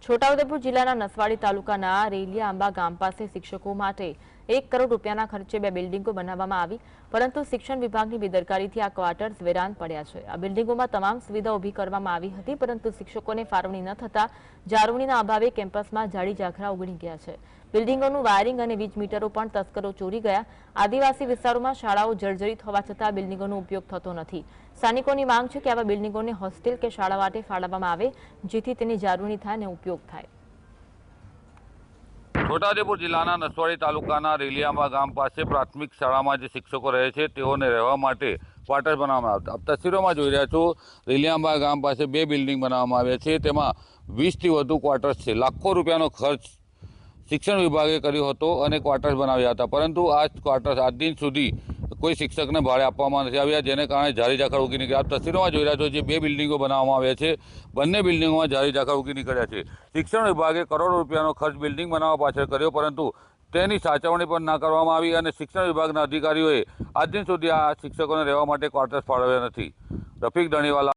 છોટાઉદેપુર જિલ્લાના નસવાડી તાલુકાના રેલિયા આંબા ગામ પાસે શિક્ષકો માટે 1 કરોડ રૂપિયાના ખર્ચે 2 બિલ્ડિંગો બનાવવામાં આવી, પરંતુ શિક્ષણ વિભાગની બેદરકારીથી આ ક્વાર્ટર્સ વેરાન પડ્યા છે। આ બિલ્ડિંગોમાં તમામ સુવિધા ઊભી કરવામાં આવી હતી, પરંતુ શિક્ષકોને ફાળવણી ન થતા જાળવણીના અભાવે કેમ્પસમાં જાડી ઝાખરા ઉગડી ગયા છે। બિલ્ડિંગોનું વાયરિંગ અને વીજ મીટરો પણ તસ્કરો ચોરી ગયા। આદિવાસી વિસ્તારોમાં શાળાઓ જર્જરિત હોવા છતાં બિલ્ડિંગોનો ઉપયોગ થતો નથી। સ્થાનિકોની માંગ છે કે આવા બિલ્ડિંગોને હોસ્ટેલ કે શાળા માટે ફાળવવામાં આવે, જેથી તેની જાળવણી થાય અને ઉપયોગ થાય। છોટાઉદેપુર જિલ્લાના નસવાડી તાલુકાના રેલિયાંબા ગામ પાસે પ્રાથમિક શાળામાં જે શિક્ષકો રહે છે તેઓને રહેવા માટે ક્વાર્ટર્સ બનાવવામાં આવતા। આપ તસવીરોમાં જોઈ રહ્યા છો, રેલિયાંબા ગામ પાસે 2 બિલ્ડિંગ બનાવવામાં આવ્યા છે, તેમાં 20થી વધુ ક્વાર્ટર્સ છે। લાખો રૂપિયાનો ખર્ચ શિક્ષણ વિભાગે કર્યો હતો અને ક્વાર્ટર્સ બનાવ્યા હતા, પરંતુ આ ક્વાર્ટર્સ આજ દિન સુધી કોઈ શિક્ષકને ભાડે આપવામાં નથી આવ્યા, જેને કારણે જારી ઝાકળ ઉગી નીકળ્યા। આપ તસવીરોમાં જોઈ રહ્યા છો, જે 2 બિલ્ડિંગો બનાવવામાં આવ્યા છે, બંને બિલ્ડિંગોમાં જારી ઝાકળ ઉગી નીકળ્યા છે। શિક્ષણ વિભાગે કરોડો રૂપિયાનો ખર્ચ બિલ્ડિંગ બનાવવા પાછળ કર્યો, પરંતુ તેની સાચવણી પણ ના કરવામાં આવી અને શિક્ષણ વિભાગના અધિકારીઓએ આજ દિન સુધી આ શિક્ષકોને રહેવા માટે ક્વાર્ટર્સ ફાળવ્યા નથી। રફીક ધણીવાલા।